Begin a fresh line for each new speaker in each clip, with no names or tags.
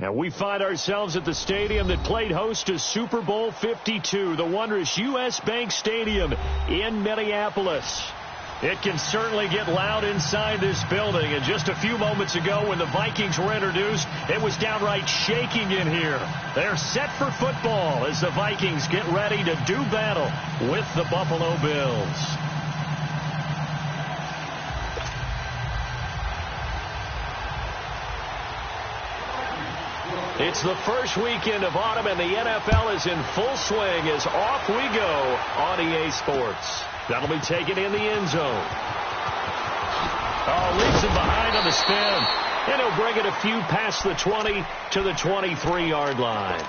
And we find ourselves at the stadium that played host to Super Bowl 52, the wondrous U.S. Bank Stadium in Minneapolis. It can certainly get loud inside this building. And just a few moments ago when the Vikings were introduced, it was downright shaking in here. They're set for football as the Vikings get ready to do battle with the Buffalo Bills. It's the first weekend of autumn, and the NFL is in full swing as off we go on EA Sports. That'll be taken in the end zone. Oh, leaves him behind on the spin. And he'll bring it a few past the 20 to the 23-yard line.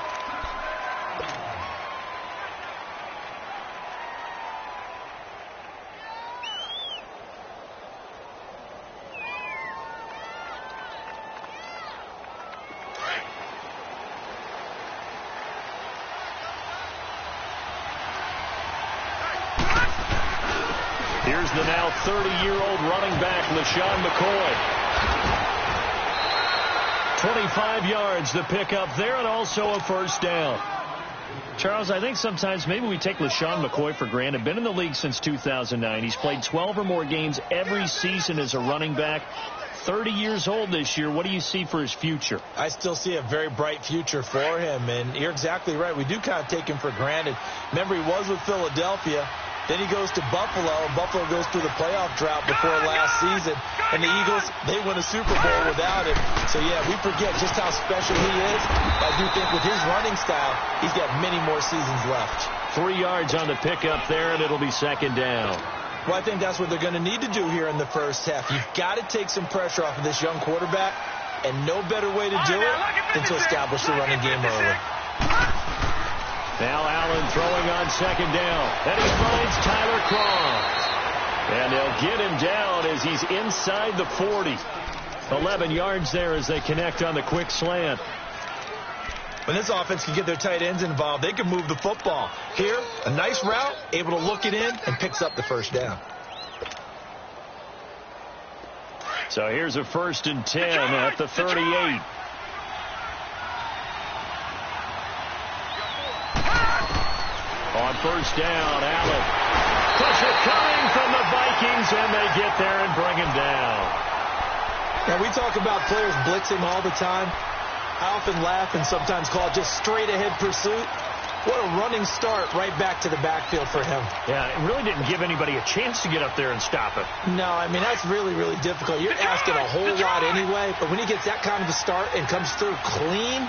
Here's the now 30-year-old running back, LaShawn McCoy. 25 yards to pick up there, and also a first down. Charles, I think sometimes maybe we take LaShawn McCoy for granted. Been in the league since 2009. He's played 12 or more games every season as a running back. 30 years old this year. What do you see for his future?
I still see a very bright future for him, and you're exactly right. We do kind of take him for granted. Remember, he was with Philadelphia. Then he goes to Buffalo. Buffalo goes through the playoff drought before last season. And the Eagles, they win a Super Bowl without him. So, yeah, we forget just how special he is. I do think with his running style, he's got many more seasons left.
3 yards on the pickup there, and it'll be second down.
Well, I think that's what they're going to need to do here in the first half. You've got to take some pressure off of this young quarterback, and no better way to do it than to establish the running game early.
Now Allen throwing on second down. And he finds Tyler Croft. And they'll get him down as he's inside the 40. 11 yards there as they connect on the quick slant.
When this offense can get their tight ends involved, they can move the football. Here, a nice route, able to look it in, and picks up the first down.
So here's a 1st and 10 at the 38. On first down, Allen. Pressure coming from the Vikings, and they get there and bring him down.
Now, we talk about players blitzing all the time. I often laugh and sometimes call it just straight-ahead pursuit. What a running start right back to the backfield for him.
Yeah, it really didn't give anybody a chance to get up there and stop it.
No, I mean, that's really, really difficult. You're asking a whole lot anyway, but when he gets that kind of a start and comes through clean,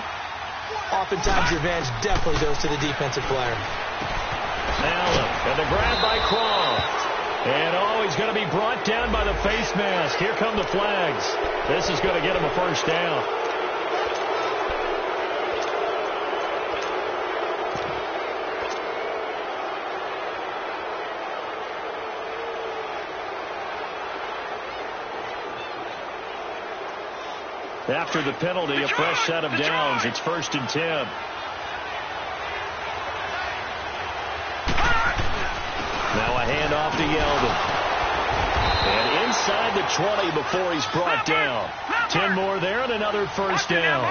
oftentimes the advantage definitely goes to the defensive player.
Allen, and the grab by Croft. And he's going to be brought down by the face mask. Here come the flags. This is going to get him a first down. After the penalty, a fresh set of downs. It's 1st and 10. Now a handoff to Yeldon. And inside the 20 before he's brought down. 10 more there and another first down.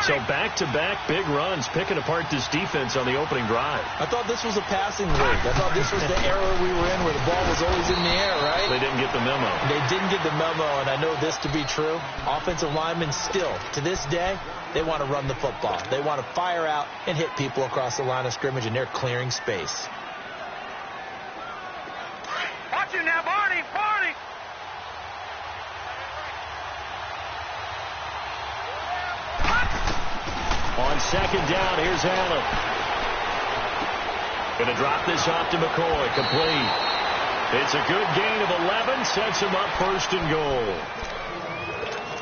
So back-to-back big runs picking apart this defense on the opening drive.
I thought this was a passing league. I thought this was the era we were in where the ball was always in the air, right?
They didn't get the memo.
They didn't get the memo, and I know this to be true. Offensive linemen still, to this day, they want to run the football. They want to fire out and hit people across the line of scrimmage, and they're clearing space.
Watch it now, Barney! Barney!
On second down, here's Allen. Going to drop this off to McCoy. Complete. It's a good gain of 11. Sets him up 1st and goal.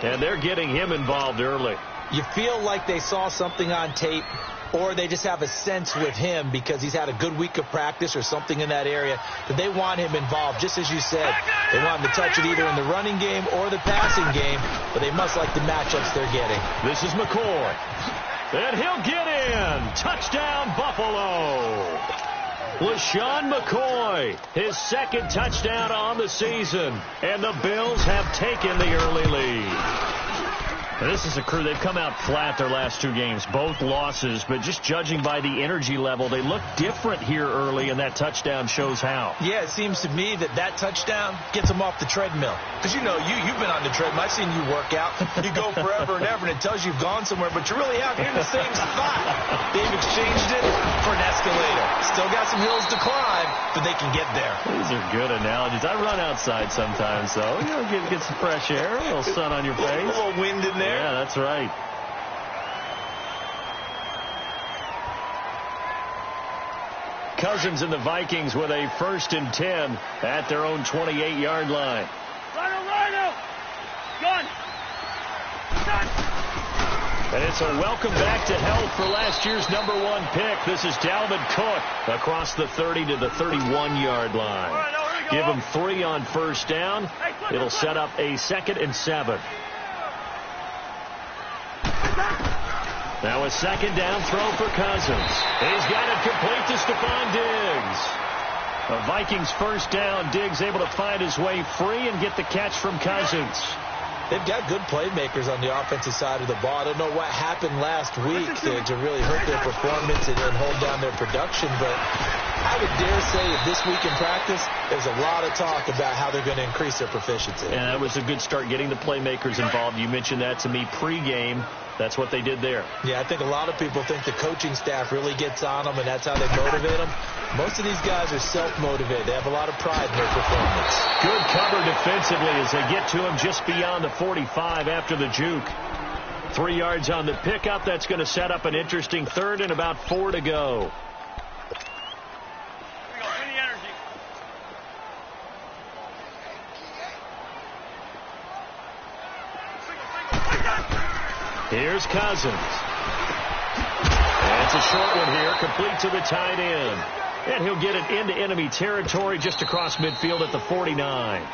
And they're getting him involved early.
You feel like they saw something on tape, or they just have a sense with him because he's had a good week of practice or something in that area that they want him involved. Just as you said, they want him to touch it either in the running game or the passing game, but they must like the matchups they're getting.
This is McCoy. And he'll get in. Touchdown, Buffalo. LaShawn McCoy, his 2nd touchdown on the season. And the Bills have taken the early lead. This is a crew, they've come out flat their last two games, both losses, but just judging by the energy level, they look different here early, and that touchdown shows how.
Yeah, it seems to me that touchdown gets them off the treadmill. Because, you know, you've been on the treadmill. I've seen you work out. You go forever and ever, and it tells you you've gone somewhere, but you're really out here in the same spot. They've exchanged it for an escalator. Still got some hills to climb, but they can get there.
These are good analogies. I run outside sometimes, so, you know, get some fresh air, a little sun on your face.
A little wind in there.
Yeah, that's right. Cousins and the Vikings with a 1st and 10 at their own 28-yard line.
Rhino! Gun!
And it's a welcome back to health for last year's #1 pick. This is Dalvin Cook across the 30 to the 31-yard line. Give him 3 on 1st down. It'll set up a 2nd and 7. Now a 2nd down throw for Cousins. He's got it complete to Stephon Diggs. A Vikings 1st down. Diggs able to find his way free and get the catch from Cousins.
They've got good playmakers on the offensive side of the ball. I don't know what happened last week to really hurt their performance and hold down their production, but I would dare say that this week in practice, there's a lot of talk about how they're going to increase their proficiency.
And that was a good start getting the playmakers involved. You mentioned that to me pregame. That's what they did there.
Yeah, I think a lot of people think the coaching staff really gets on them, and that's how they motivate them. Most of these guys are self-motivated. They have a lot of pride in their performance.
Good cover defensively as they get to him just beyond the 45 after the juke. 3 yards on the pickup. That's going to set up an interesting 3rd and about 4 to go. Here's Cousins. And it's a short one here, complete to the tight end. And he'll get it into enemy territory just across midfield at the 49.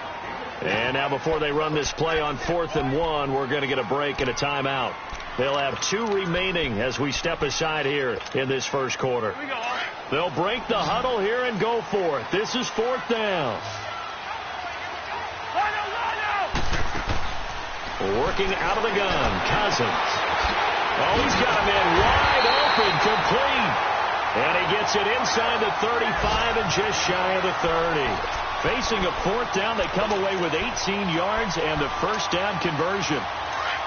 And now before they run this play on 4th and 1, we're going to get a break and a timeout. They'll have 2 remaining as we step aside here in this first quarter. They'll break the huddle here and go for it. This is 4th down. Working out of the gun, Cousins. Oh, he's got a man wide open, complete. And he gets it inside the 35 and just shy of the 30. Facing a 4th down, they come away with 18 yards and the 1st down conversion.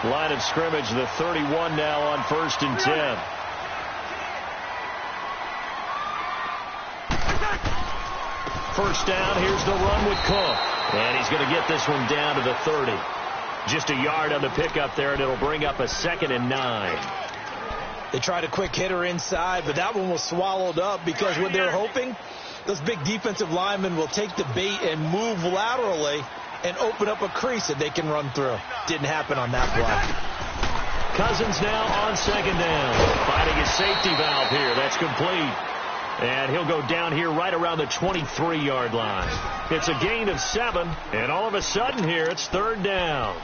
Line of scrimmage, the 31 now on 1st and 10. First down, here's the run with Cook. And he's going to get this one down to the 30. Just a yard on the pickup there, and it'll bring up a 2nd and 9.
They tried a quick hitter inside, but that one was swallowed up because what they're hoping, those big defensive linemen will take the bait and move laterally and open up a crease that they can run through. Didn't happen on that play.
Cousins now on 2nd down. Finding his safety valve here. That's complete. And he'll go down here right around the 23-yard line. It's a gain of 7, and all of a sudden here it's 3rd down.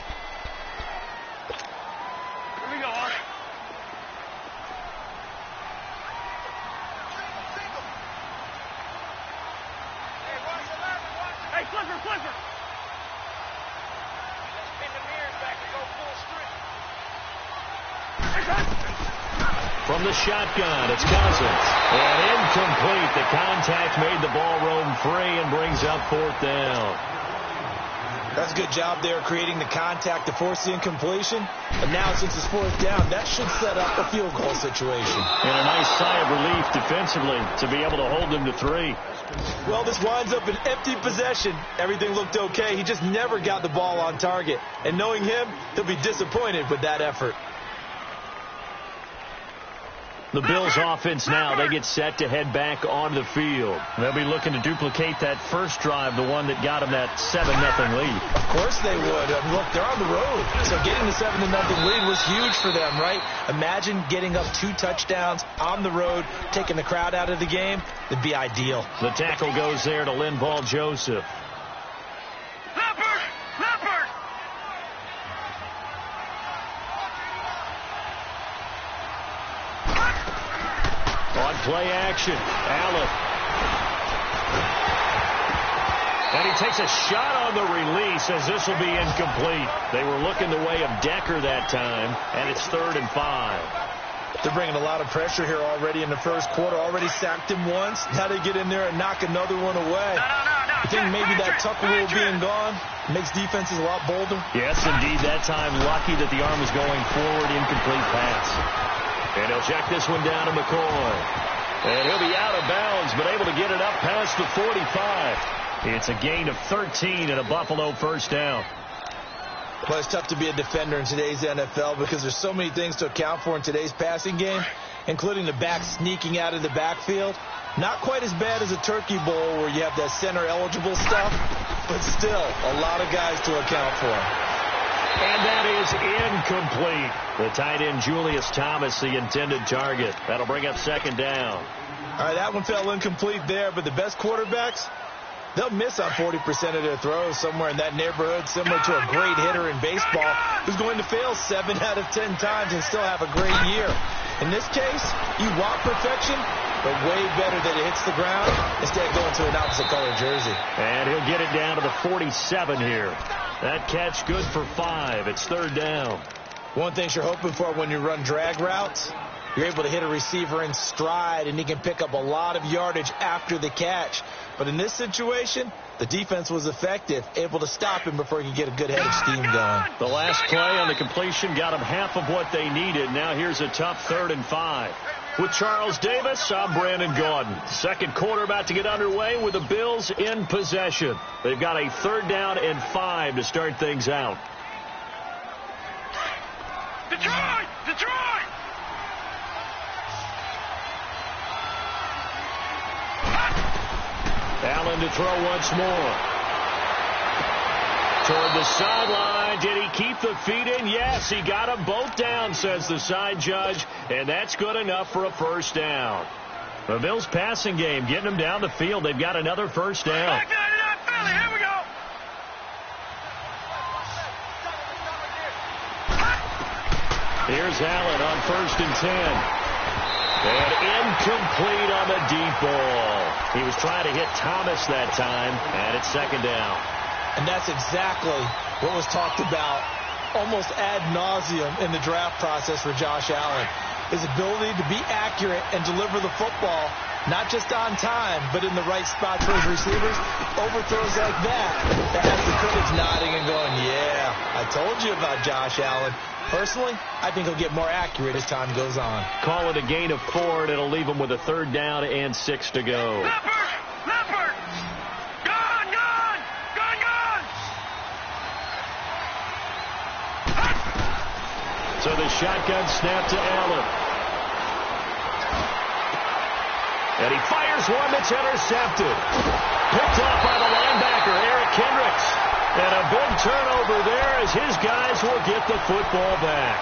Here we go, Art. Hey, Clifford! Let's pin the mirrors back and go full strength.
From the shotgun, it's Cousins. And incomplete. The contact made the ball roam free and brings up 4th down.
That's a good job there creating the contact to force the incompletion. And now since it's 4th down, that should set up a field goal situation.
And a nice sigh of relief defensively to be able to hold them to 3.
Well, this winds up an empty possession. Everything looked okay. He just never got the ball on target. And knowing him, he'll be disappointed with that effort.
The Bills offense now, they get set to head back onto the field. They'll be looking to duplicate that first drive, the one that got them that 7-0 lead.
Of course they would. Look, they're on the road. So getting the 7-0 lead was huge for them, right? Imagine getting up 2 touchdowns on the road, taking the crowd out of the game. It'd be ideal.
The tackle goes there to Linval Joseph. On play action, Allen. And he takes a shot on the release as this will be incomplete. They were looking the way of Decker that time, and it's 3rd and 5.
They're bringing a lot of pressure here already in the first quarter. Already sacked him once. Now they get in there and knock another one away. I think maybe that Tucker rule being gone makes defenses a lot bolder.
Yes, indeed. That time, lucky that the arm was going forward. Incomplete pass. And he'll check this one down to McCoy. And he'll be out of bounds, but able to get it up past the 45. It's a gain of 13 and a Buffalo first down.
Well, it's tough to be a defender in today's NFL because there's so many things to account for in today's passing game, including the back sneaking out of the backfield. Not quite as bad as a turkey bowl where you have that center-eligible stuff, but still a lot of guys to account for.
And that is incomplete. The tight end Julius Thomas, the intended target. That'll bring up 2nd down.
All right, that one fell incomplete there, but the best quarterbacks, they'll miss on 40% of their throws, somewhere in that neighborhood, similar to a great hitter in baseball who's going to fail 7 out of 10 times and still have a great year. In this case, you want perfection, but way better that it hits the ground instead of going to an opposite color jersey.
And he'll get it down to the 47 here. That catch good for 5. It's 3rd down.
One thing you're hoping for when you run drag routes, you're able to hit a receiver in stride, and he can pick up a lot of yardage after the catch. But in this situation, the defense was effective, able to stop him before he could get a good head of steam going.
The last play on the completion got him half of what they needed. Now here's a tough 3rd and 5. With Charles Davis, I'm Brandon Gaudin. Second quarter about to get underway with the Bills in possession. They've got a 3rd down and 5 to start things out.
Detroit! Detroit!
Allen to throw once more. Toward the sideline. Did he keep the feet in? Yes, he got them both down, says the side judge, and that's good enough for a first down. The Bills passing game, getting them down the field. They've got another first down.
Back out of that Philly. Here we go.
Here's Allen on 1st and 10. And incomplete on the deep ball. He was trying to hit Thomas that time, and it's 2nd down.
And that's exactly what was talked about almost ad nauseum in the draft process for Josh Allen. His ability to be accurate and deliver the football, not just on time, but in the right spots for his receivers. Overthrows like that has the critics nodding and going, yeah, I told you about Josh Allen. Personally, I think he'll get more accurate as time goes on.
Call it a gain of 4, and it'll leave him with a 3rd down and 6 to go.
Leopard! Leopard! Gone! Gone! Gone! Gone!
So the shotgun snap to Allen. And he fires one that's intercepted. Picked up by the linebacker, Eric Kendricks. And a big turnover there as his guys will get the football back.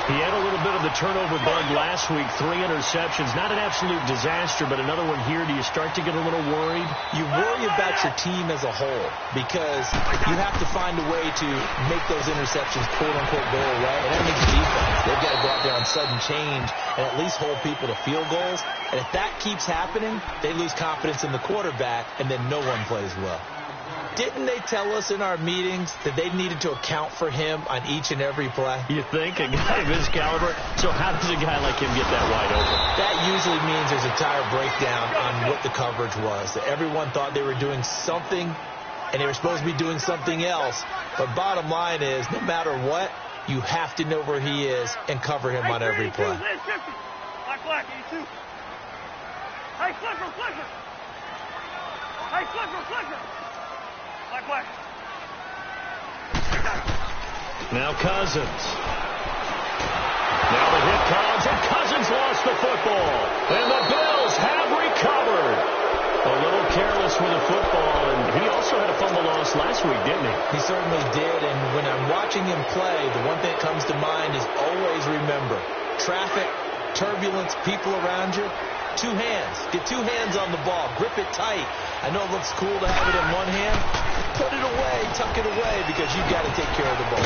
He had a little bit of the turnover bug last week, 3 interceptions. Not an absolute disaster, but another one here. Do you start to get a little worried?
You worry about your team as a whole because you have to find a way to make those interceptions, quote-unquote, go away. And that makes the defense. They've got to go out there on sudden change and at least hold people to field goals. And if that keeps happening, they lose confidence in the quarterback, and then no one plays well. Didn't they tell us in our meetings that they needed to account for him on each and every play?
You think? A guy of his caliber? So how does a guy like him get that wide open?
That usually means there's a tire breakdown on what the coverage was. That everyone thought they were doing something, and they were supposed to be doing something else. But bottom line is, no matter what, you have to know where he is and cover him on every play.
Black, 82. Hey, flipper, flipper. Hey, flipper, flipper. Black.
Now Cousins. Now the hit comes, and Cousins lost the football. And the Bills have recovered. A little careless with the football, and he also had a fumble loss last week, didn't he?
He certainly did, and when I'm watching him play, the one thing that comes to mind is always remember, traffic, turbulence, people around you, 2 hands. Get 2 hands on the ball. Grip it tight. I know it looks cool to have it in one hand. Put it away, tuck it away, because you've got to take care of the ball.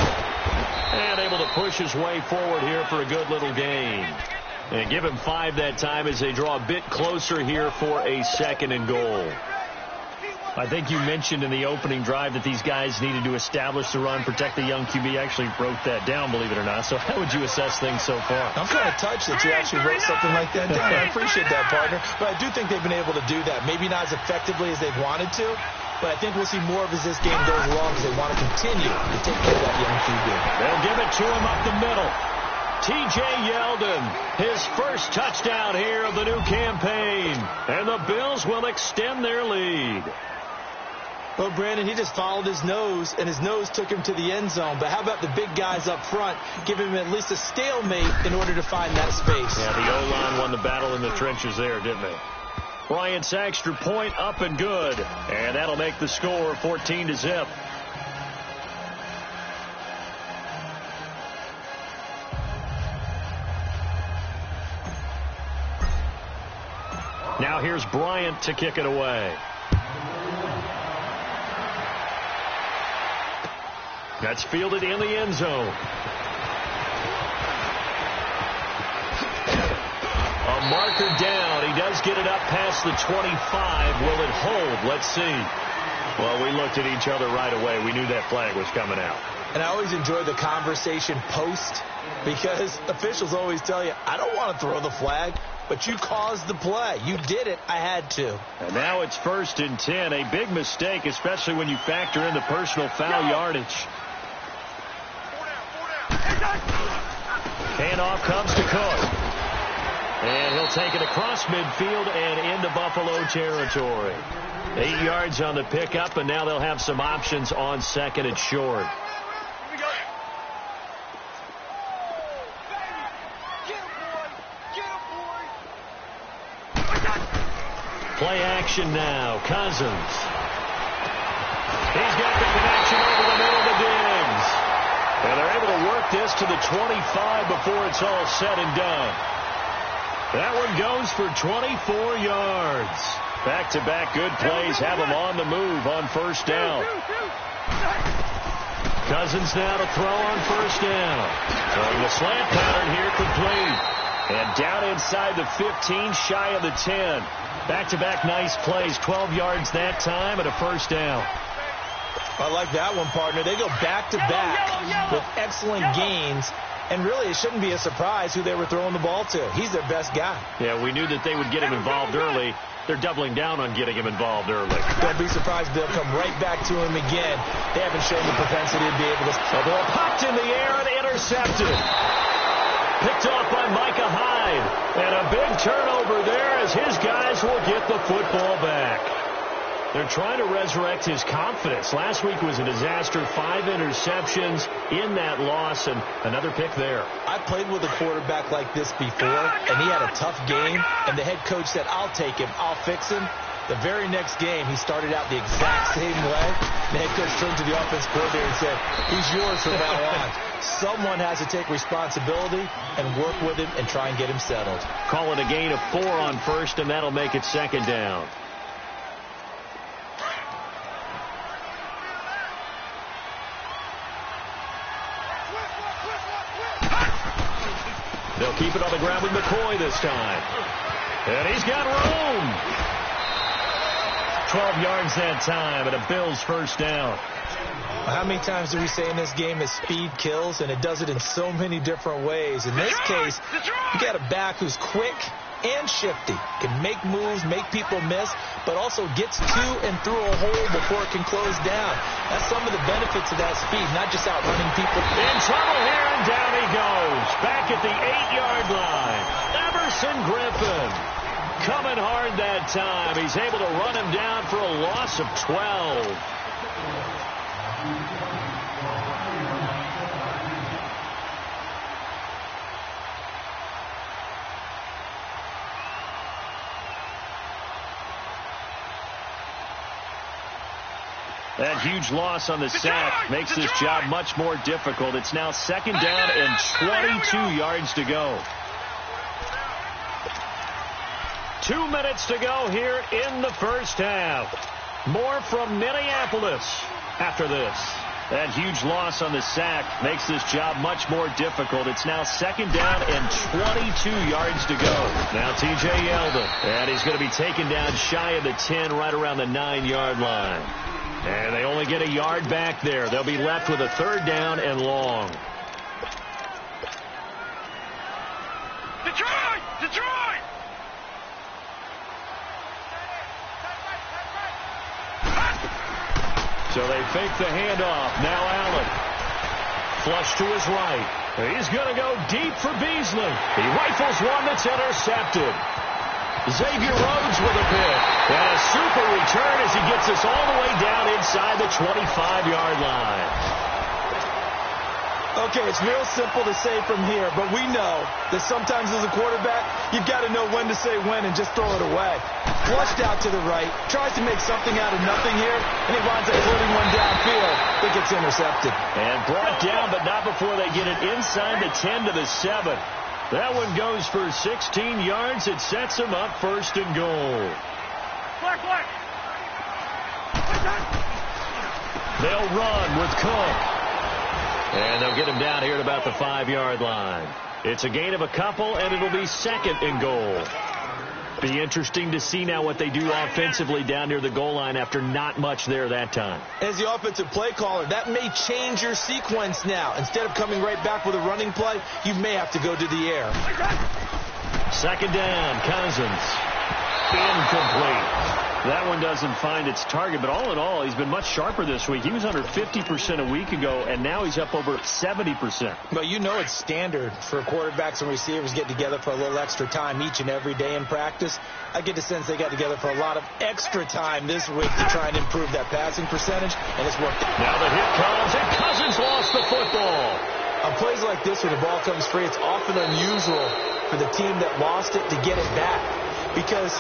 And able to push his way forward here for a good little gain. And give him 5 that time as they draw a bit closer here for a 2nd and goal. I think you mentioned in the opening drive that these guys needed to establish the run, protect the young QB. I actually wrote that down, believe it or not. So how would you assess things so far?
I'm kind of touched that you actually wrote something like that down. I appreciate that, partner. But I do think they've been able to do that. Maybe not as effectively as they've wanted to, but I think we'll see more of as this game goes along because they want to continue to take care of that young QB.
They'll give it to him up the middle. T.J. Yeldon, his first touchdown here of the new campaign. And the Bills will extend their lead.
Well, Brandon, he just followed his nose, and his nose took him to the end zone. But how about the big guys up front, giving him at least a stalemate in order to find that space?
Yeah, the O-line won the battle in the trenches there, didn't they? Bryant's extra point up and good. And that'll make the score 14-0. Now here's Bryant to kick it away. That's fielded in the end zone. A marker down. He does get it up past the 25. Will it hold? Let's see. Well, we looked at each other right away. We knew that flag was coming out.
And I always enjoy the conversation post because officials always tell you, I don't want to throw the flag, but you caused the play. You did it. I had to.
And now it's 1st and 10. A big mistake, especially when you factor in the personal foul yardage. Handoff comes to Cook. And he'll take it across midfield and into Buffalo territory. 8 yards on the pickup, and now they'll have some options on 2nd and short. Play action now. Cousins. He's got the connection over the middle to Diggs. And they're able to work this to the 25 before it's all said and done. That one goes for 24 yards. Back-to-back good plays have them on the move on 1st down. Cousins now to throw on 1st down. Throwing the slant pattern here complete. And down inside the 15, shy of the 10. Back-to-back nice plays, 12 yards that time and a 1st down.
I like that one, partner. They go back-to-back with excellent gains. And really, it shouldn't be a surprise who they were throwing the ball to. He's their best guy.
Yeah, we knew that they would get him involved early. They're doubling down on getting him involved early.
Don't be surprised if they'll come right back to him again. They haven't shown the propensity to be able to...
The ball popped in the air and intercepted. Picked off by Micah Hyde. And a big turnover there as his guys will get the football back. They're trying to resurrect his confidence. Last week was a disaster. 5 interceptions in that loss and another pick there.
I played with a quarterback like this before, and he had a tough game, and the head coach said, I'll take him, I'll fix him. The very next game, he started out the exact same way. The head coach turned to the offense coordinator and said, he's yours from now on. Someone has to take responsibility and work with him and try and get him settled.
Call it a gain of 4 on 1st, and that'll make it 2nd down. They'll keep it on the ground with McCoy this time. And he's got room. 12 yards that time and a Bills 1st down.
How many times do we say in this game that speed kills, and it does it in so many different ways? In this case, you got a back who's quick and shifty, can make moves, make people miss, but also gets to and through a hole before it can close down. That's some of the benefits of that speed, not just outrunning people.
In trouble here, and down he goes. Back at the 8-yard line. Everson Griffin coming hard that time. He's able to run him down for a loss of 12. That huge loss on the sack makes this job much more difficult. It's now 2nd down and 22 yards to go. 2 minutes to go here in the 1st half. More from Minneapolis after this. That huge loss on the sack makes this job much more difficult. It's now 2nd down and 2 yards to go. Now T.J. Yeldon, and he's going to be taken down shy of the 10, right around the 9-yard line. And they only get a yard back there. They'll be left with a 3rd down and long.
Detroit! Detroit!
So they fake the handoff. Now Allen. Flush to his right. He's going to go deep for Beasley. He rifles one that's intercepted. Xavier Rhodes with a pick. And a super return as he gets us all the way down inside the 25-yard line.
Okay, it's real simple to say from here, but we know that sometimes as a quarterback, you've got to know when to say when and just throw it away. Flushed out to the right, tries to make something out of nothing here, and he winds up floating one downfield. It gets intercepted.
And brought down, but not before they get it inside the 10 to the 7. That one goes for 16 yards. It sets him up 1st and goal.
Black.
They'll run with Cook. And they'll get him down here at about the 5-yard line. It's a gain of a couple, and it'll be 2nd and goal. Be interesting to see now what they do offensively down near the goal line after not much there that time.
As the offensive play caller, that may change your sequence now. Instead of coming right back with a running play, you may have to go to the air.
2nd down, Cousins. Incomplete. That one doesn't find its target, but all in all, he's been much sharper this week. He was under 50% a week ago, and now he's up over 70%.
Well, you know it's standard for quarterbacks and receivers get together for a little extra time each and every day in practice. I get the sense they got together for a lot of extra time this week to try and improve that passing percentage, and it's worked.
Now the hit comes, and Cousins lost the football.
On plays like this where the ball comes free, it's often unusual for the team that lost it to get it back because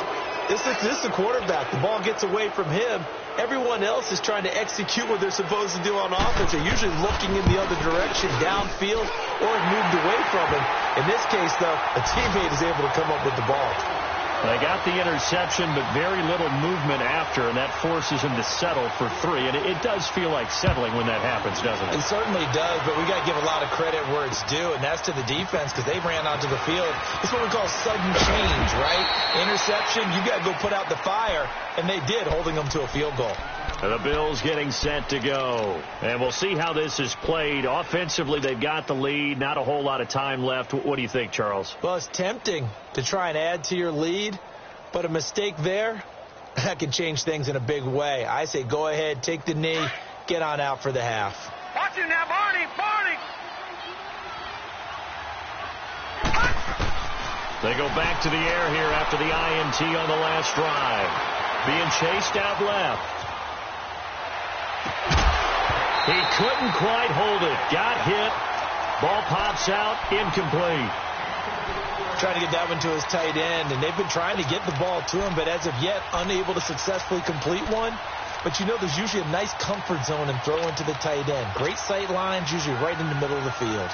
this is the quarterback. The ball gets away from him. Everyone else is trying to execute what they're supposed to do on offense. They're usually looking in the other direction, downfield, or have moved away from him. In this case, though, a teammate is able to come up with the ball.
They got the interception, but very little movement after, and that forces him to settle for 3. And it does feel like settling when that happens, doesn't it?
It certainly does, but we got to give a lot of credit where it's due, and that's to the defense because they ran onto the field. It's what we call sudden change, right? Interception, you got to go put out the fire, and they did, holding them to a field goal.
The Bills getting set to go. And we'll see how this is played. Offensively, they've got the lead. Not a whole lot of time left. What do you think, Charles?
Well, it's tempting to try and add to your lead, but a mistake there, that can change things in a big way. I say go ahead, take the knee, get on out for the half.
Watch him now, Barney!
They go back to the air here after the INT on the last drive. Being chased out left. He couldn't quite hold it. Got hit. Ball pops out. Incomplete.
Trying to get that one to his tight end, and they've been trying to get the ball to him, but as of yet, unable to successfully complete one. But you know there's usually a nice comfort zone and throw into the tight end. Great sight lines, usually right in the middle of the field.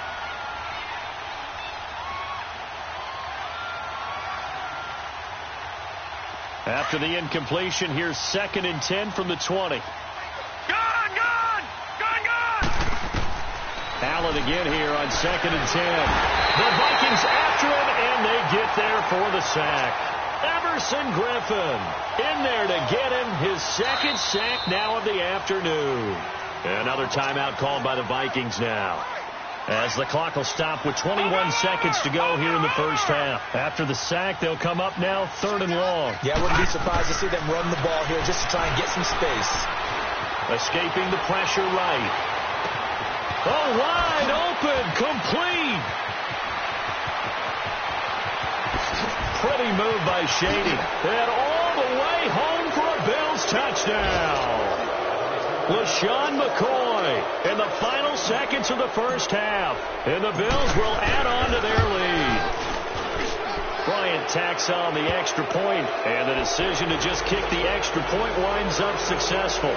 After the incompletion, here's 2nd and 10 from the 20. Allen again here on 2nd and 10. The Vikings after him, and they get there for the sack. Everson Griffin in there to get him his 2nd sack now of the afternoon. Another timeout called by the Vikings now, as the clock will stop with 21 seconds to go here in the first half. After the sack, they'll come up now 3rd and long.
Yeah, I wouldn't be surprised to see them run the ball here just to try and get some space.
Escaping the pressure right. Oh, wide open, complete. Pretty move by Shady. And all the way home for a Bills touchdown. LaShawn McCoy in the final seconds of the first half. And the Bills will add on to their lead. Bryant tacks on the extra point, and the decision to just kick the extra point winds up successful.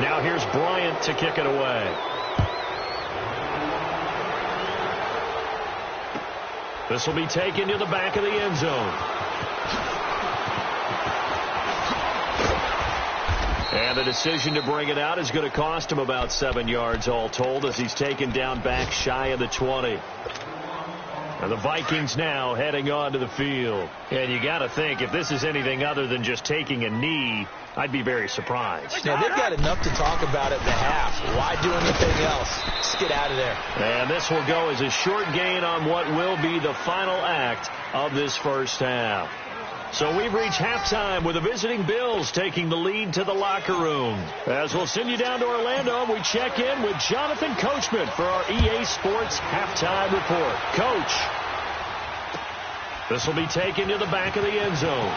Now here's Bryant to kick it away. This will be taken to the back of the end zone. And the decision to bring it out is going to cost him about 7 yards all told, as he's taken down back shy of the 20. And the Vikings now heading onto the field. And you got to think, if this is anything other than just taking a knee, I'd be very surprised.
Now, they've got enough to talk about at the half. Why do anything else? Just get out of there.
And this will go as a short gain on what will be the final act of this first half. So we've reached halftime with the visiting Bills taking the lead to the locker room. As we'll send you down to Orlando, we check in with Jonathan Coachman for our EA Sports Halftime Report. Coach, this will be taken to the back of the end zone.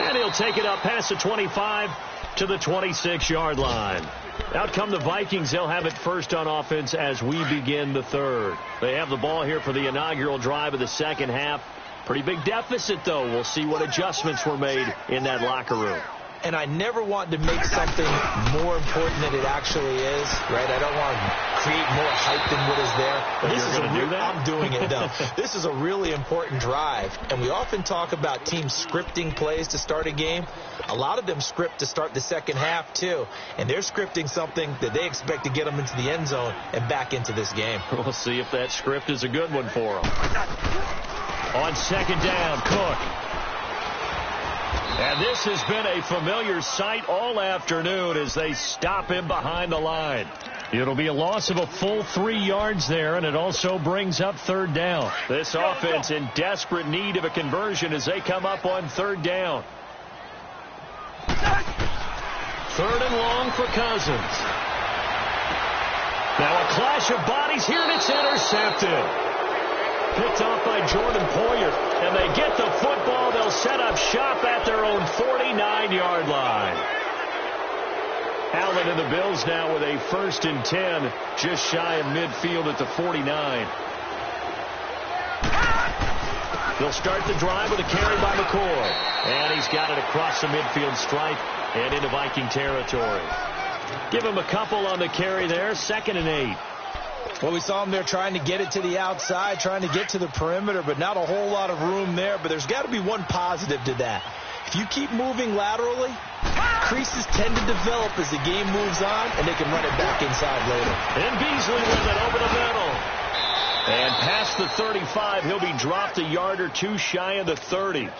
And he'll take it up past the 25 to the 26-yard line. Out come the Vikings. They'll have it first on offense as we begin the third. They have the ball here for the inaugural drive of the second half. Pretty big deficit, though. We'll see what adjustments were made in that locker room.
And I never want to make something more important than it actually is, right? I don't want to create more hype than what is there.
But this is going to do that?
I'm doing it, though. This is a really important drive. And we often talk about teams scripting plays to start a game. A lot of them script to start the second half, too. And they're scripting something that they expect to get them into the end zone and back into this game.
We'll see if that script is a good one for them. On second down, Cook. And this has been a familiar sight all afternoon as they stop him behind the line. It'll be a loss of a full 3 yards there, and it also brings up third down. This offense in desperate need of a conversion as they come up on third down. Third and long for Cousins. Now a clash of bodies here, and it's intercepted. Picked off by Jordan Poyer, and they get the football. They'll set up shop at their own 49-yard line. Allen and the Bills now with a 1st and 10, just shy of midfield at the 49. They'll start the drive with a carry by McCoy, and he's got it across the midfield stripe and into Viking territory. Give him a couple on the carry there, 2nd and 8.
Well, we saw him there trying to get it to the outside, trying to get to the perimeter, but not a whole lot of room there. But there's got to be one positive to that. If you keep moving laterally, creases tend to develop as the game moves on, and they can run it back inside later.
And Beasley with it over the middle. And past the 35, he'll be dropped a yard or two shy of the 30.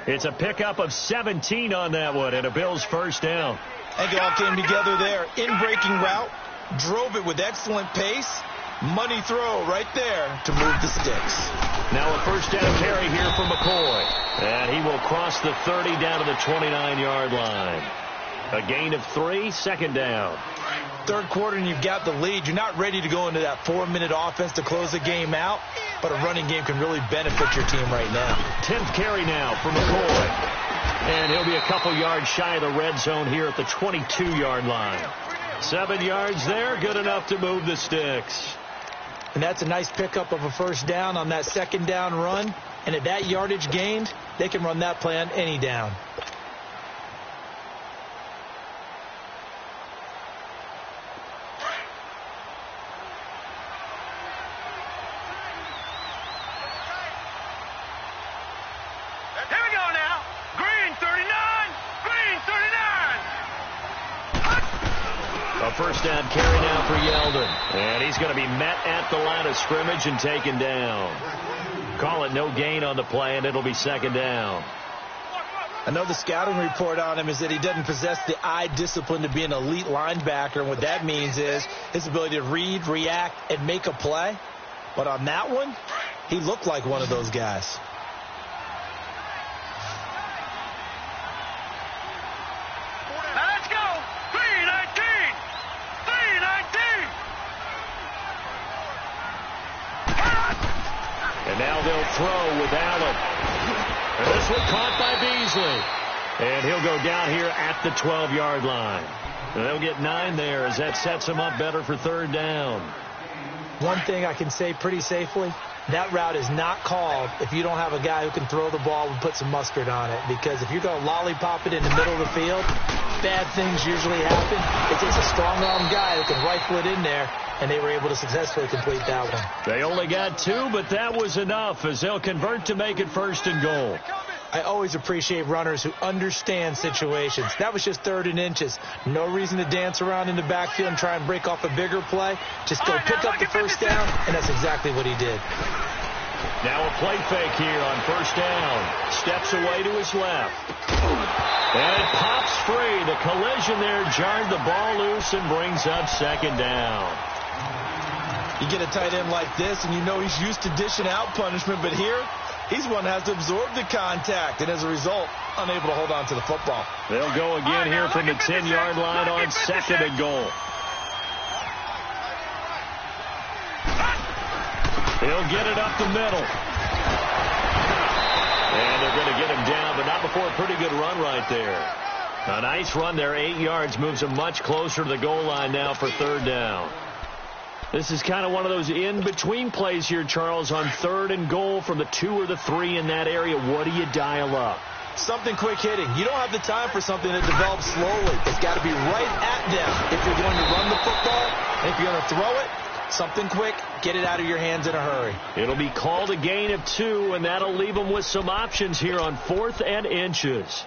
It's a pickup of 17 on that one, and a Bills first down.
I think it all came together there. In-breaking route, drove it with excellent pace. Money throw right there to move the sticks.
Now a first down carry here for McCoy. And he will cross the 30 down to the 29-yard line. A gain of 3, 2nd down.
Third quarter and you've got the lead. You're not ready to go into that 4-minute offense to close the game out, but a running game can really benefit your team right now.
10th carry now for McCoy. And he'll be a couple yards shy of the red zone here at the 22-yard line. 7 yards there, good enough to move the sticks.
And that's a nice pickup of a first down on that 2nd down run. And at that yardage gained, they can run that play on any down.
Here we go now. Green 39. Green 39.
A first down carry now for Yeldon. And he's going to be met at the line of scrimmage and taken down. Call it no gain on the play, and it'll be 2nd down.
Another scouting report on him is that he doesn't possess the eye discipline to be an elite linebacker. And what that means is his ability to read, react, and make a play. But on that one, he looked like one of those guys.
Now let's go. 319. 319.
And now they'll throw with Allen. And this one caught by Beasley. And he'll go down here at the 12-yard line. And they'll get 9 there as that sets them up better for 3rd down.
One thing I can say pretty safely, that route is not called if you don't have a guy who can throw the ball and put some mustard on it. Because if you're going to lollipop it in the middle of the field, bad things usually happen. It takes a strong-arm guy who can rifle it in there, and they were able to successfully complete that one.
They only got 2, but that was enough as they'll convert to make it 1st and goal.
I always appreciate runners who understand situations. That was just 3rd and inches. No reason to dance around in the backfield and try and break off a bigger play. Just go pick up the first down, and that's exactly what he did.
Now a play fake here on first down. Steps away to his left. And it pops free. The collision there jarred the ball loose and brings up 2nd down.
You get a tight end like this, and you know he's used to dishing out punishment, but here, he's one that has to absorb the contact, and as a result, unable to hold on to the football.
They'll go again here from the 10-yard line on 2nd and goal. He'll get it up the middle. And they're going to get him down, but not before a pretty good run right there. A nice run there, 8 yards, moves him much closer to the goal line now for 3rd down. This is kind of one of those in-between plays here, Charles, on 3rd and goal from the 2 or the 3 in that area. What do you dial up?
Something quick hitting. You don't have the time for something that develops slowly. It's got to be right at them if you're going to run the football. And if you're going to throw it, something quick, get it out of your hands in a hurry.
It'll be called a gain of 2, and that'll leave them with some options here on 4th and inches.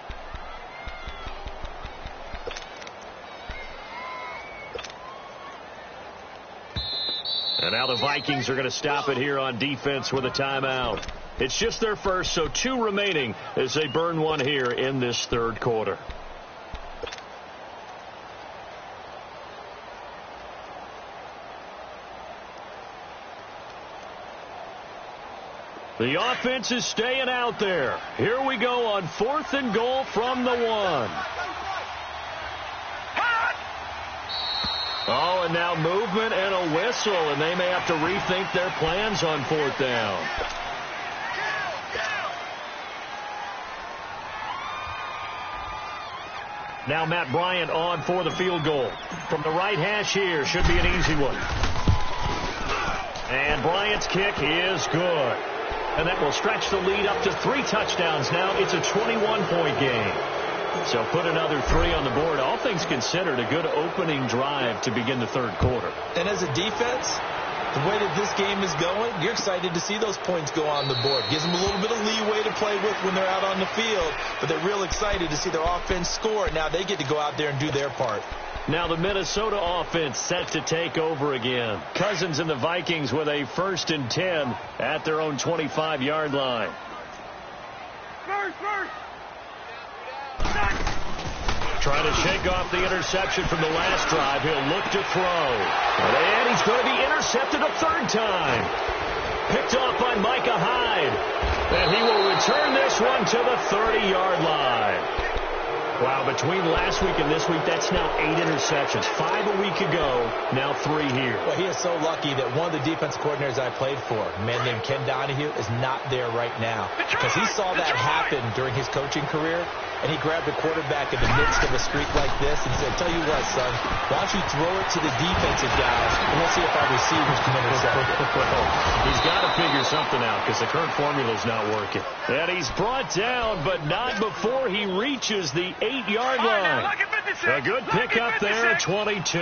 And now the Vikings are going to stop it here on defense with a timeout. It's just their first, so 2 remaining as they burn one here in this 3rd quarter. The offense is staying out there. Here we go on 4th and goal from the 1. Oh, and now movement and a whistle, and they may have to rethink their plans on 4th down. Now Matt Bryant on for the field goal. From the right hash here, should be an easy one. And Bryant's kick is good. And that will stretch the lead up to 3 touchdowns now. It's a 21-point game. So put another 3 on the board. All things considered, a good opening drive to begin the 3rd quarter.
And as a defense, the way that this game is going, you're excited to see those points go on the board. Gives them a little bit of leeway to play with when they're out on the field. But they're real excited to see their offense score. Now they get to go out there and do their part.
Now the Minnesota offense set to take over again. Cousins and the Vikings with a 1st and 10 at their own 25-yard line. Trying to shake off the interception from the last drive. He'll look to throw. And he's going to be intercepted a 3rd time. Picked off by Micah Hyde. And he will return this one to the 30-yard line. Wow, between last week and this week, that's now 8 interceptions. 5 a week ago, now 3 here.
Well, he is so lucky that one of the defense coordinators I played for, a man named Ken Donahue, is not there right now. Because he saw that happen during his coaching career, and he grabbed the quarterback in the midst of a streak like this and said, tell you what, son, why don't you throw it to the defensive guys, and let's see if our receivers can intercept it.
He's got to figure something out because the current formula is not working. And he's brought down, but not before he reaches the 8-yard line. A good pickup there at 22.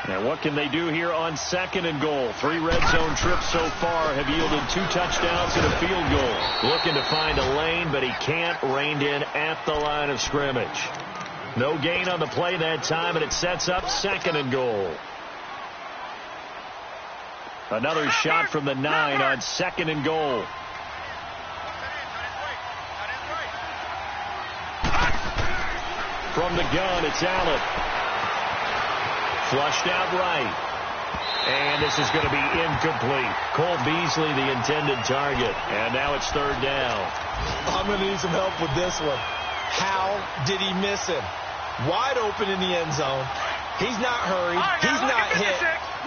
Now what can they do here on 2nd and goal? 3 red zone trips so far have yielded 2 touchdowns and a field goal. Looking to find a lane, but he can't rein in at the line of scrimmage. No gain on the play that time, and it sets up 2nd and goal. Another shot from the 9 on 2nd and goal. From the gun, it's Allen. Flushed out right. And this is going to be incomplete. Cole Beasley, the intended target. And now it's 3rd down.
I'm going to need some help with this one. How did he miss him? Wide open in the end zone. He's not hurried. He's not hit.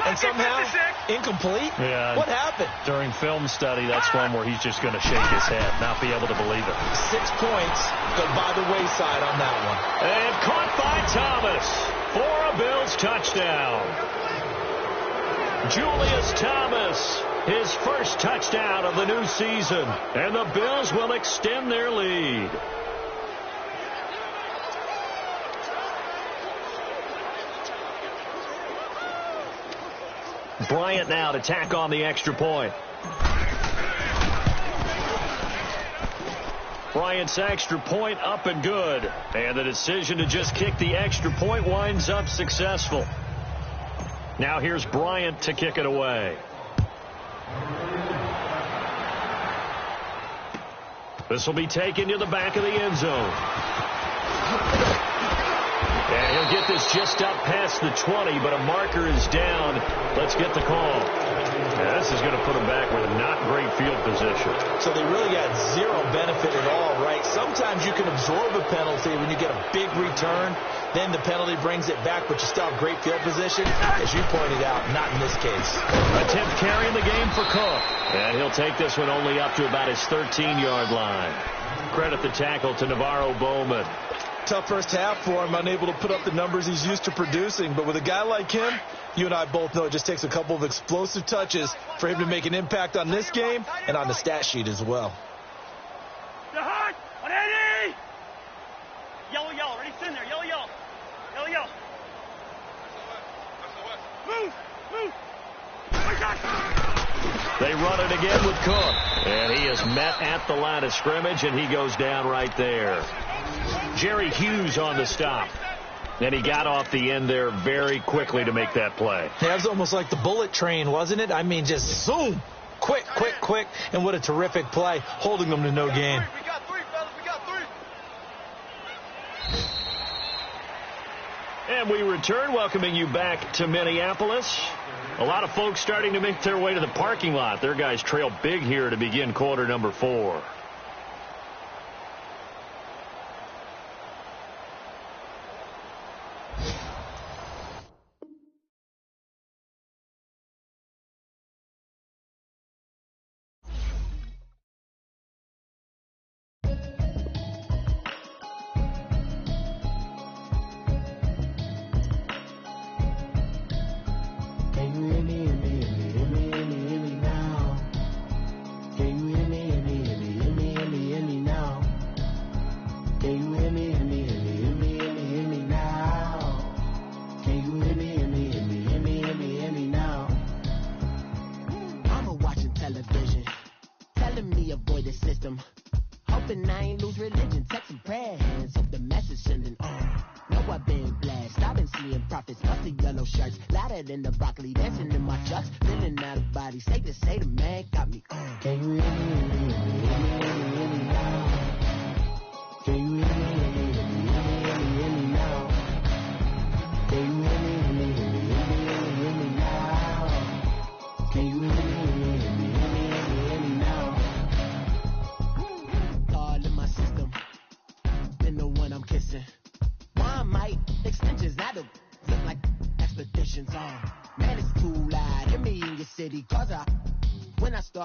And somehow, incomplete?
Yeah.
What happened?
During film study, that's one where he's just going to shake his head, not be able to believe it.
6 points go by the wayside on that one.
And caught by Thomas for a Bills touchdown. Julius Thomas, his first touchdown of the new season. And the Bills will extend their lead. Bryant now to tack on the extra point. Bryant's extra point up and good. And the decision to just kick the extra point winds up successful. Now here's Bryant to kick it away. This will be taken to the back of the end zone. And he'll get this just up past the 20, but a marker is down. Let's get the call. Now, this is going to put them back with a not great field position.
So they really got zero benefit at all, right? Sometimes you can absorb a penalty when you get a big return. Then the penalty brings it back, but you still have great field position. As you pointed out, not in this case.
A 10th carry in the game for Cook. And he'll take this one only up to about his 13-yard line. Credit the tackle to Navarro Bowman.
Tough first half for him, unable to put up the numbers he's used to producing. But with a guy like him, you and I both know it just takes a couple of explosive touches for him to make an impact on this game and on the stat sheet as well.
The hard. 180. Yellow, yellow. Ready, sit in there. Yellow, yellow. Yellow, yellow. Move. Move.
They run it again with Cook. And he is met at the line of scrimmage, and he goes down right there. Jerry Hughes on the stop. And he got off the end there very quickly to make that play.
That was almost like the bullet train, wasn't it? I mean, just zoom. Quick, quick, quick. And what a terrific play, holding them to no gain.
We got three, fellas. We got three.
And we return, welcoming you back to Minneapolis. A lot of folks starting to make their way to the parking lot. Their guys trail big here to begin quarter number 4.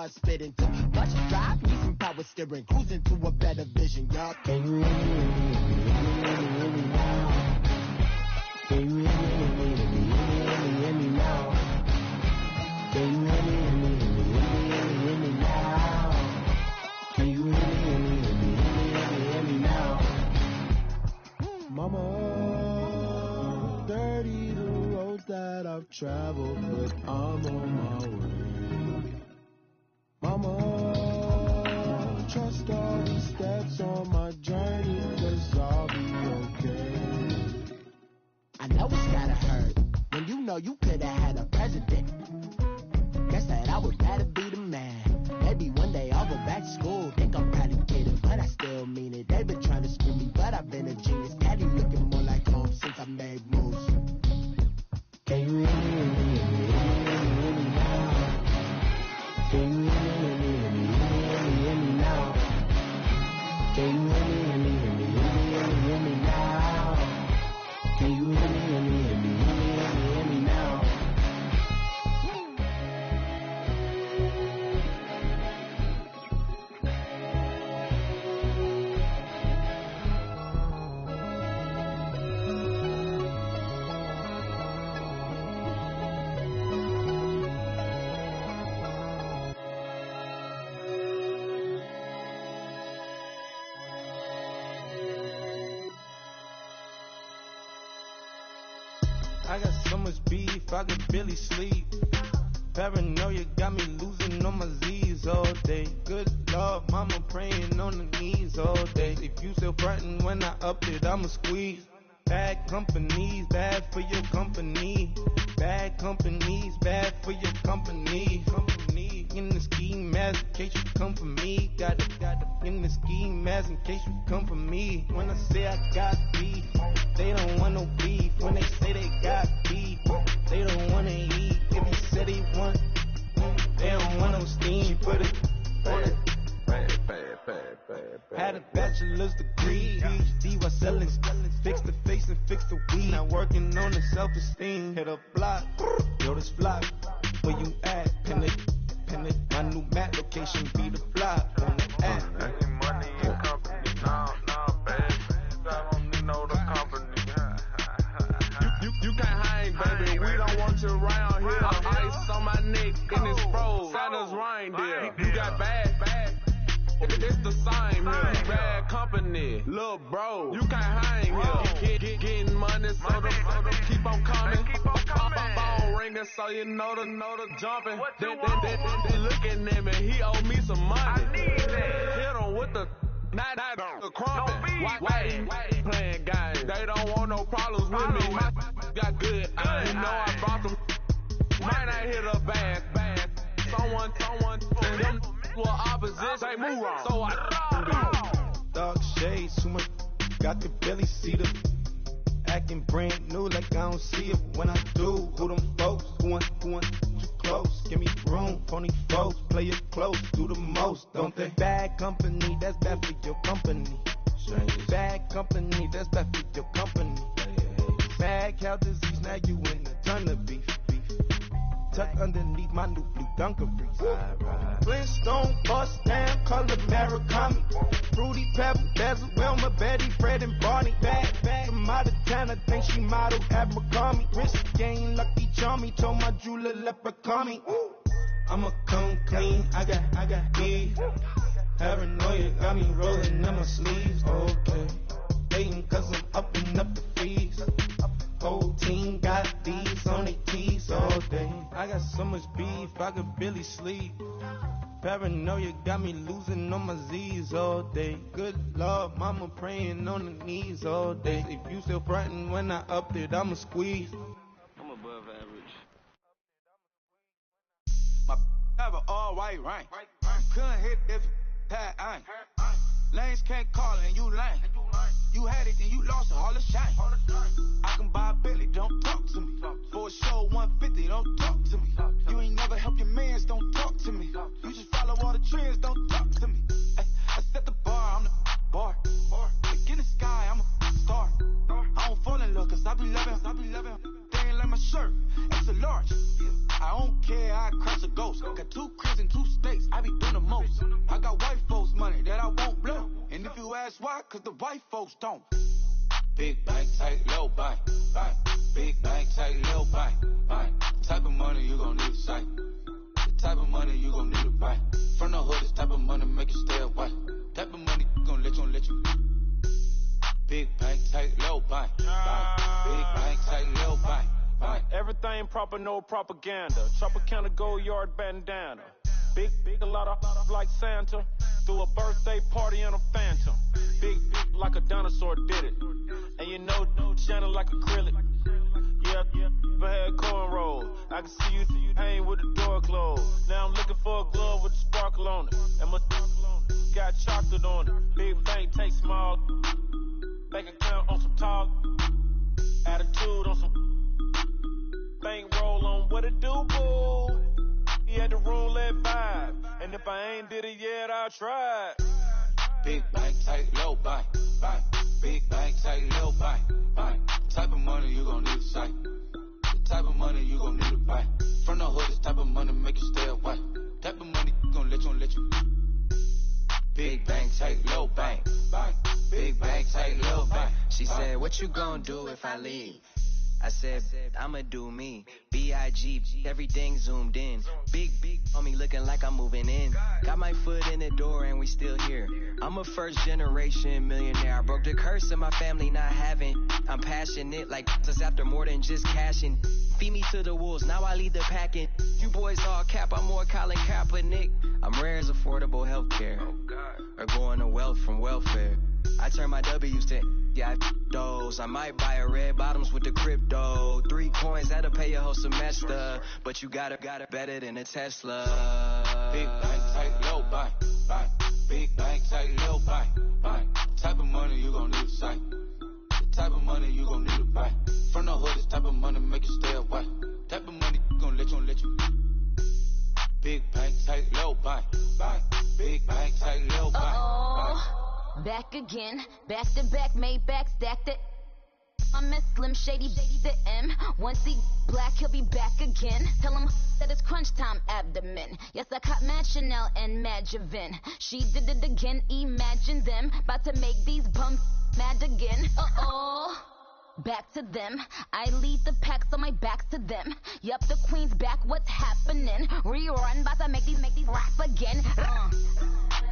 Spitting too much drive, need some power steering, cruising to a better vision, y'all. Can you hear me now? Can you hear me now? Can you hear me now? Can you hear me now? Mama, dirty the roads that I've traveled, but I'm on my way. Mama, trust all the steps on my journey, 'cause I'll be okay. I know it's gotta hurt when you know you could've had a president. Guess that I would rather be the man. Maybe one day I'll go back to school. Think I'm probably kidding, but I still mean it. They've been trying to screw me, but I've been a genius. Daddy looking more like home since I made moves. Can you hear me now? Can you hear me now? Can you hear me now? Can you hear me now? I got so much beef, I could barely sleep. Paranoia got me losing on my Z's all day. Good Lord, mama praying on the knees all day. If you still frontin' when I up it, I'ma squeeze. Bad companies, bad for your company. Bad companies, bad for your company. Company in the ski mask in case you come for me. Got it in the ski mask in case you come for me. When I say I got beef, they don't want no beef. When they say they got beef, they don't wanna eat. If you say they want, they don't want no steam. She put it on it. Had a bachelor's degree, PhD while selling. Fix the face and fix the weed. Now working on the self-esteem. Hit a block, yo, this block. Where you at? Pin it. My new map location be the block. On the app.
Making money in company, nah, baby. I don't need no the company. You can't hang, baby. We don't want you around here. Ice on my neck in this froze. Santa's reindeer. You got bad. It's the same here. Bad company, little bro. You can't hang here. Getting money, so the keep on coming. Phone ringing, so you know the jumping. They looking at me. He owe me some money. Hit him with the not the crumping. Why playing games? They don't want no problems with me. My got good. You know I brought them. Might not hit a bad. Someone. Them were opposition. They move wrong. So I
Dark shades, too much. Got the belly see the acting brand new like I don't see it when I do. Who them folks? Who want too close? Give me room, phony folks. Play it close, do the most, don't they? Bad company, that's bad for your company. Bad company, that's bad for your company. Mad cow disease, now you in a ton of beef. Tucked underneath my new blue Dunkaroos. Flintstone, bust down, color Murakami. Fruity Pebble, Basil, Wilma, Betty, Fred, and Barney. Bad from out of town, I think she modeled at McCoy. Wrist game, Lucky Charmy, told my jeweler, leprechaun me. I'ma come clean, I got beef. Paranoia got me rolling in my sleeves, okay. Hating cause I'm upping up the fees. Whole team got these on their tees all day. I got so much beef, I could barely sleep. Paranoia got me losing on my Z's all day. Good Lord, mama praying on the knees all day. If you still frontin' when I up it, I'ma squeeze.
I'm above average.
My have an all white rank. Couldn't hit if had ain't. Lanes can't call and you lame. You had it, then you lost it, all the shame. I can buy a Billy, don't talk to me. For a show 150, don't talk to me. You ain't never help your mans, don't talk to me. You just follow all the trends, don't talk to me. I set the bar, I'm the bar. Like in the sky, I'm a star. I don't fall in love, cause I be loving. They ain't like my shirt, it's a large. I don't care, I crush a ghost. Got 2 cribs in 2 states, I be doing the most. I got white folks money that I won't blow. And if you ask why, cause the white folks don't. Big bank, tight, low bank. Big bank, tight, low bank. Type of money you gon' need to sight. The type of money you gon' need to buy. From the hood, this type of money make you stay away. Type of money gon' let you. Big bank, tight, low bank. Big bank, tight, low bank.
Everything proper, no propaganda. Tropicana gold yard bandana. Big, a lot of like Santa. Threw a birthday party in a phantom. Big like a dinosaur did it. And you know, shining like acrylic. Yeah, I had cornrows. I can see you hang with the door closed. Now I'm looking for a glove with a sparkle on it. And my got chocolate on it. Big bank, take small. Bank account on some talk. Attitude on some. Bank roll on what it do, boo. He had the roulette vibe. And if I ain't did it yet, I'll try.
Big bank, tight, low bank. Big bank, tight, low bank. Type of money you gon' need to sight. The type of money you gon' need to buy. From the hood, this type of money make you stay away. Type of money gon' let you. Big bank, tight, low bank. Big bank, tight, low bank.
She said, what you gon' do if I leave? I said, I'ma do me. B.I.G. Everything zoomed in. Big on me looking like I'm moving in. Got my foot in the door and we still here. I'm a first generation millionaire. I broke the curse of my family not having. I'm passionate like this after more than just cashing. Feed me to the wolves, now I lead the packing. You boys all cap, I'm more Colin Kaepernick. I'm rare as affordable healthcare. Or going to wealth from welfare. I turn my W's to those. I might buy a red bottoms with the crypto. 3 coins, that'll pay your whole semester. But you got it better than a Tesla.
Big bank, tight, low, buy. Big bank, tight, low, buy. Type of money you gon' need to sight. The type of money you gon' need to buy. From the hood, this type of money make you stay away. Type of money gon' let you. Big bank, tight, low, buy. Big bank, tight, low, buy.
Back again, back to back, made back, stacked it. I'm a Slim Shady, the M. Once he black, he'll be back again. Tell him that it's crunch time abdomen. Yes, I caught Mad Chanel and Mad Javin. She did it again, imagine them. About to make these bums mad again. Back to them. I lead the pack, so my back's to them. Yup, the queen's back, what's happening? Rerun, about to make these rap again.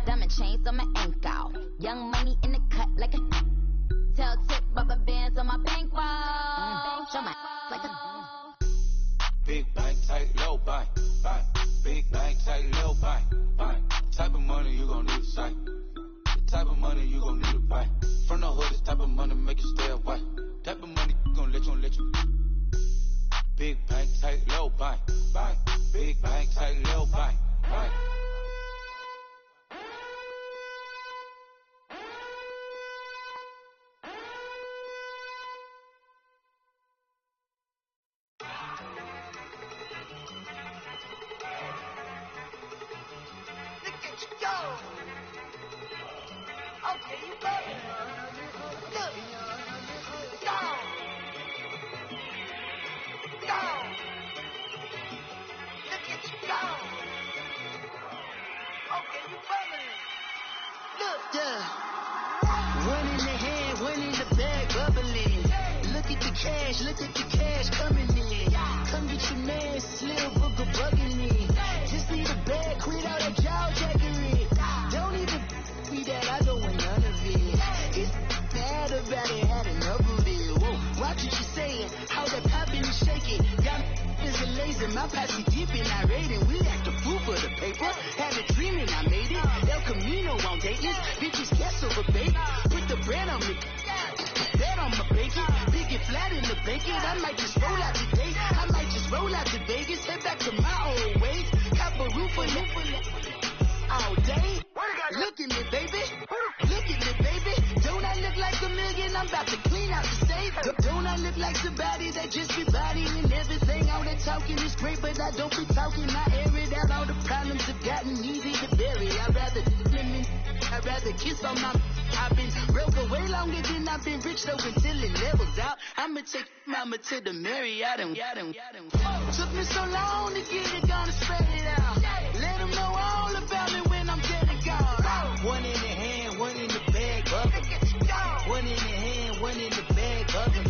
Diamond chains on my ankle. Young money in the cut like a tell tip, rubber bands on my bankroll. Show my like a
big bank, tight, low, buy. Big bank, tight, low, buy. Type of money you gon' need to sight. The type of money you gon' need to buy. From the hood, this type of money make you stay away. Type of money gon' let you. Big bank, tight, low, buy. Big bank, tight, low, buy.
Look at the cash coming in. Come get your man, Slim Booker bugging me. Just need a bag, quit all that jaw jackery. Don't even be that, I don't want none of it. It's bad about it, had enough of it. Whoa, watch what you saying, how that poppin' and shaking. Got is a laser, my posse dipping, I raiding. We act a fool for the paper. Had a dream and I made it. El Camino on Dayton's, bitches guess over baby. Put the brand on me. Bet on my bacon, big and flat in the bacon. I might just roll out today. I might just roll out to Vegas, head back to my old ways. Cop a roof for all day. Look at me, baby. Look at me, baby. Don't I look like $1 million? I'm about to clean out the safe. Don't I look like somebody that just be bodying everything? All that talking is great, but I don't be talking. I air it out. All the problems have gotten easy to bury. I'd rather kiss on my. I've been broke for way longer than I've been rich, though, until it levels out. I'ma take mama to the Marriott and took me so long to get it, gonna spread it out. Let them know all about me when I'm dead and gone. One in the hand, one in the bag, bubbling. One in the hand, one in the bag, bubbling.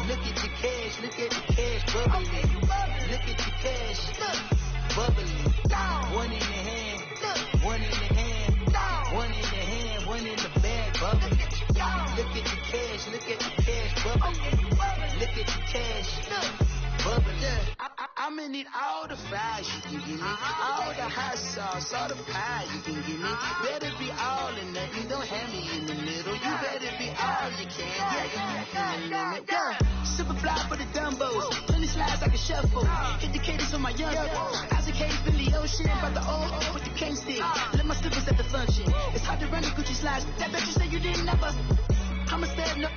Look at the cash, bubbling. Look at the cash, bubbling. One in the hand, one in the hand. One in the hand, one in the bag, bubbling. Look at the cash, bubbling. Look at the cash, bubbling. I'ma need all the fries you can give me, all the hot sauce, all the pie you can give me. Better be all or nothing, don't have me in the middle. You better be all you can. Yeah. Super fly for the Dumbos, plenty slides like a shuffle. Hit the cadence on my young Isaac Hayes, Billy Ocean, about the old with the cane stick. Let my slippers at the function. It's hard to run the Gucci slides. That bet you say you didn't never. I'ma stab no.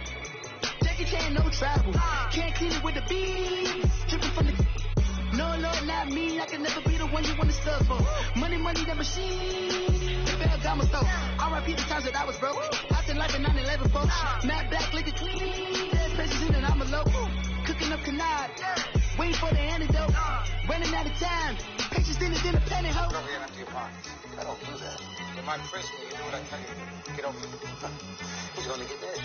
Jackie Chan, no travel. Can't clean it with the beat. Dripping from the. No, Lord, not me. I can never be the one you wanna stuff for. Money, that machine. The bell got my stuff. R.I.P. the times that I was broke. I said life in 9/11, folks. Mad black, liquor clean. Dead places in and I'm a local. Cooking up canard. Waiting for the antidote. Running out of time. Patience in a penny hoe.
Go here empty your pockets. I don't do that. In my prison, you do what I tell you. Get over it. He's gonna get dead.